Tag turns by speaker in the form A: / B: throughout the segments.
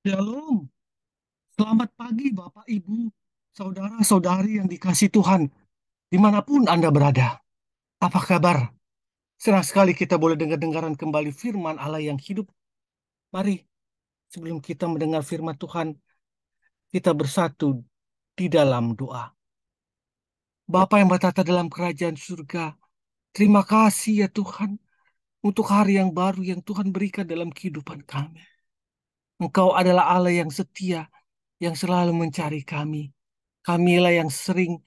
A: Shalom, selamat pagi Bapak, Ibu, saudara-saudari yang dikasih Tuhan, dimanapun Anda berada. Apa kabar? Senang sekali kita boleh dengar-dengaran kembali firman Allah yang hidup. Mari, sebelum kita mendengar firman Tuhan, kita bersatu di dalam doa. Bapa yang bertata dalam kerajaan surga, terima kasih ya Tuhan, untuk hari yang baru yang Tuhan berikan dalam kehidupan kami. Engkau adalah Allah yang setia, yang selalu mencari kami. Kamilah yang sering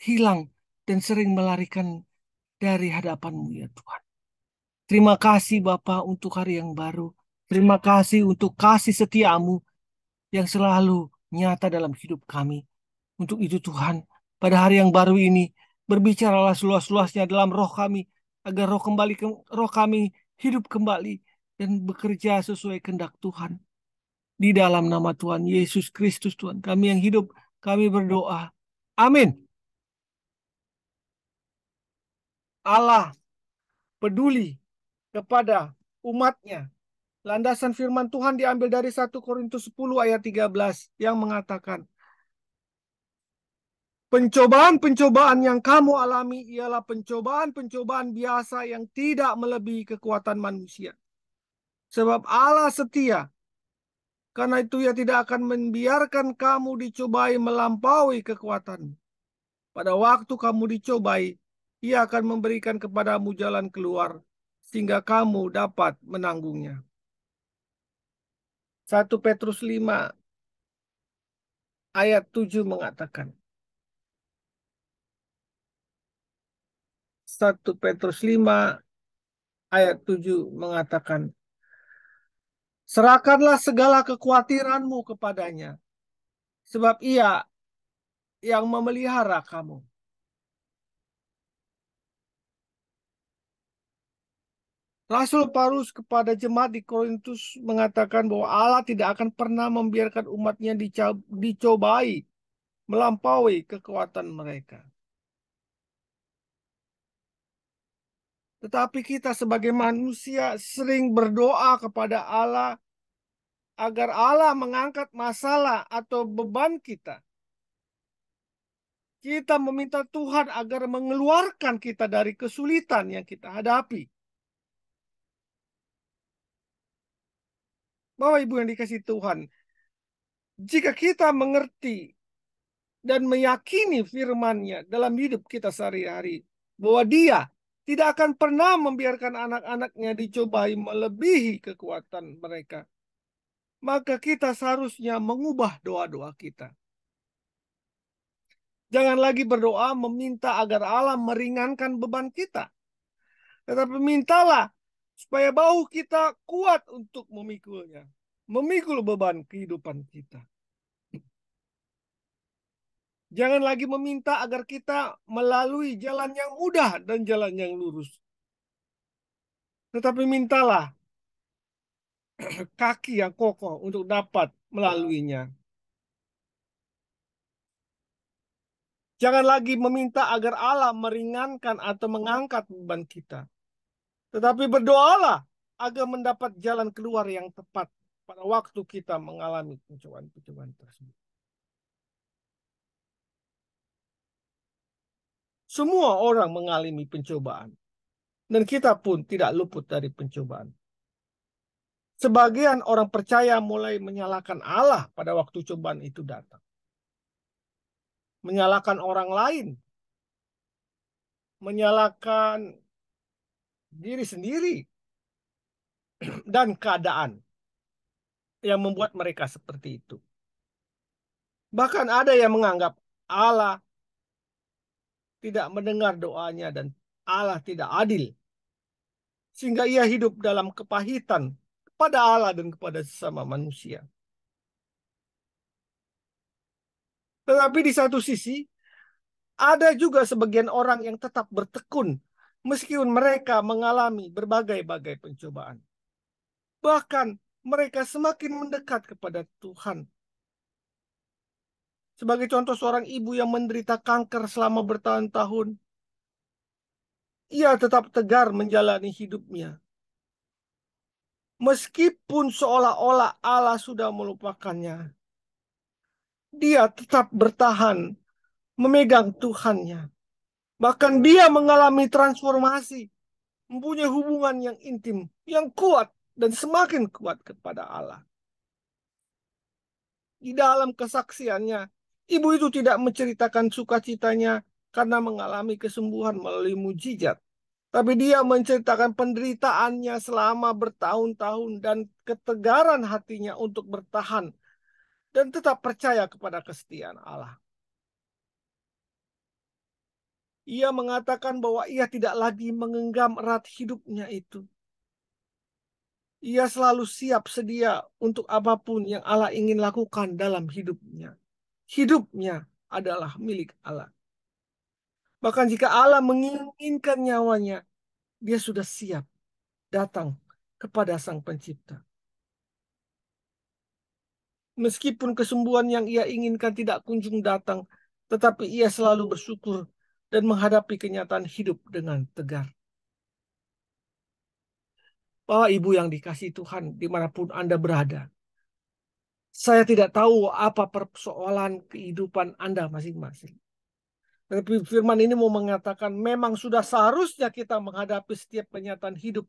A: hilang dan sering melarikan dari hadapan-Mu ya Tuhan. Terima kasih Bapa untuk hari yang baru. Terima kasih untuk kasih setia-Mu yang selalu nyata dalam hidup kami. Untuk itu Tuhan, pada hari yang baru ini, berbicaralah seluas-luasnya dalam roh kami, agar roh kami hidup kembali dan bekerja sesuai kehendak Tuhan. Di dalam nama Tuhan Yesus Kristus Tuhan kami yang hidup, kami berdoa. Amin. Allah peduli kepada umatnya. Landasan firman Tuhan diambil dari 1 Korintus 10 ayat 13 yang mengatakan, pencobaan-pencobaan yang kamu alami ialah pencobaan-pencobaan biasa yang tidak melebihi kekuatan manusia. Sebab Allah setia, karena itu Ia tidak akan membiarkan kamu dicobai melampaui kekuatan. Pada waktu kamu dicobai, Ia akan memberikan kepadamu jalan keluar, sehingga kamu dapat menanggungnya. 1 Petrus 5 ayat 7 mengatakan, 1 Petrus 5 ayat 7 mengatakan, serahkanlah segala kekhawatiranmu kepadanya, sebab Ia yang memelihara kamu. Rasul Paulus kepada jemaat di Korintus mengatakan bahwa Allah tidak akan pernah membiarkan umatnya dicobai melampaui kekuatan mereka. Tetapi kita sebagai manusia sering berdoa kepada Allah agar Allah mengangkat masalah atau beban kita. Kita meminta Tuhan agar mengeluarkan kita dari kesulitan yang kita hadapi. Bapak Ibu yang dikasih Tuhan, jika kita mengerti dan meyakini firman-Nya dalam hidup kita sehari-hari, bahwa Dia tidak akan pernah membiarkan anak-anaknya dicobai melebihi kekuatan mereka, maka kita seharusnya mengubah doa-doa kita. Jangan lagi berdoa meminta agar Allah meringankan beban kita. Tetapi mintalah supaya bahu kita kuat untuk memikulnya. Memikul beban kehidupan kita. Jangan lagi meminta agar kita melalui jalan yang mudah dan jalan yang lurus. Tetapi mintalah kaki yang kokoh untuk dapat melaluinya. Jangan lagi meminta agar Allah meringankan atau mengangkat beban kita. Tetapi berdoalah agar mendapat jalan keluar yang tepat pada waktu kita mengalami pencobaan-pencobaan tersebut. Semua orang mengalami pencobaan. Dan kita pun tidak luput dari pencobaan. Sebagian orang percaya mulai menyalahkan Allah pada waktu cobaan itu datang. Menyalahkan orang lain. Menyalahkan diri sendiri. Dan keadaan yang membuat mereka seperti itu. Bahkan ada yang menganggap Allah tidak mendengar doanya dan Allah tidak adil. Sehingga ia hidup dalam kepahitan kepada Allah dan kepada sesama manusia. Tetapi di satu sisi, ada juga sebagian orang yang tetap bertekun meskipun mereka mengalami berbagai-bagai pencobaan. Bahkan mereka semakin mendekat kepada Tuhan. Sebagai contoh seorang ibu yang menderita kanker selama bertahun-tahun, ia tetap tegar menjalani hidupnya. Meskipun seolah-olah Allah sudah melupakannya, dia tetap bertahan memegang Tuhannya. Bahkan dia mengalami transformasi, mempunyai hubungan yang intim, yang kuat, dan semakin kuat kepada Allah. Di dalam kesaksiannya, ibu itu tidak menceritakan sukacitanya karena mengalami kesembuhan melalui mujizat. Tapi dia menceritakan penderitaannya selama bertahun-tahun dan ketegaran hatinya untuk bertahan dan tetap percaya kepada kesetiaan Allah. Ia mengatakan bahwa ia tidak lagi mengenggam erat hidupnya itu. Ia selalu siap sedia untuk apapun yang Allah ingin lakukan dalam hidupnya. Hidupnya adalah milik Allah. Bahkan jika Allah menginginkan nyawanya, dia sudah siap datang kepada Sang Pencipta. Meskipun kesembuhan yang ia inginkan tidak kunjung datang, tetapi ia selalu bersyukur dan menghadapi kenyataan hidup dengan tegar. Bapak Ibu yang dikasihi Tuhan, dimanapun Anda berada, saya tidak tahu apa persoalan kehidupan Anda masing-masing. Tapi firman ini mau mengatakan memang sudah seharusnya kita menghadapi setiap kenyataan hidup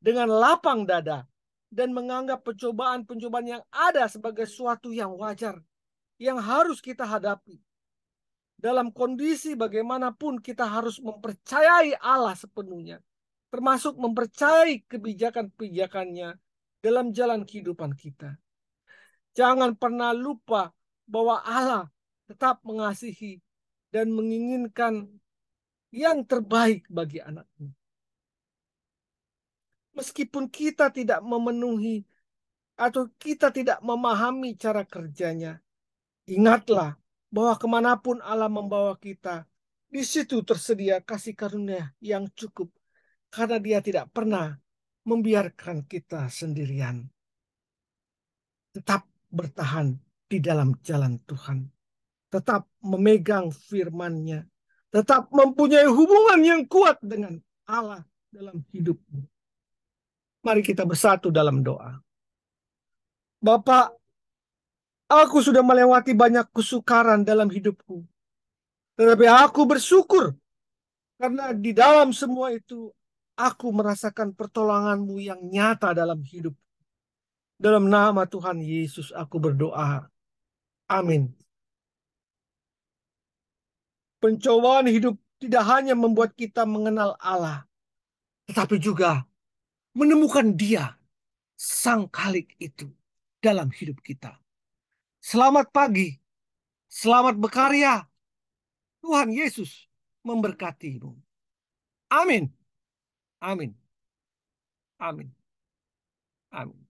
A: dengan lapang dada dan menganggap pencobaan-pencobaan yang ada sebagai suatu yang wajar, yang harus kita hadapi. Dalam kondisi bagaimanapun kita harus mempercayai Allah sepenuhnya, termasuk mempercayai kebijakan-kebijakannya dalam jalan kehidupan kita. Jangan pernah lupa bahwa Allah tetap mengasihi dan menginginkan yang terbaik bagi anaknya. Meskipun kita tidak memenuhi atau kita tidak memahami cara kerjanya, ingatlah bahwa kemanapun Allah membawa kita, di situ tersedia kasih karunia yang cukup. Karena dia tidak pernah membiarkan kita sendirian. Tetap bertahan di dalam jalan Tuhan. Tetap memegang firman-Nya. Tetap mempunyai hubungan yang kuat dengan Allah dalam hidupmu. Mari kita bersatu dalam doa. Bapak, aku sudah melewati banyak kesukaran dalam hidupku. Tetapi aku bersyukur karena di dalam semua itu aku merasakan pertolongan-Mu yang nyata dalam hidup. Dalam nama Tuhan Yesus aku berdoa. Amin. Pencobaan hidup tidak hanya membuat kita mengenal Allah, tetapi juga menemukan Dia, Sang Khalik itu dalam hidup kita. Selamat pagi, selamat berkarya. Tuhan Yesus memberkatimu. Amin. Amin. Amin. Amin.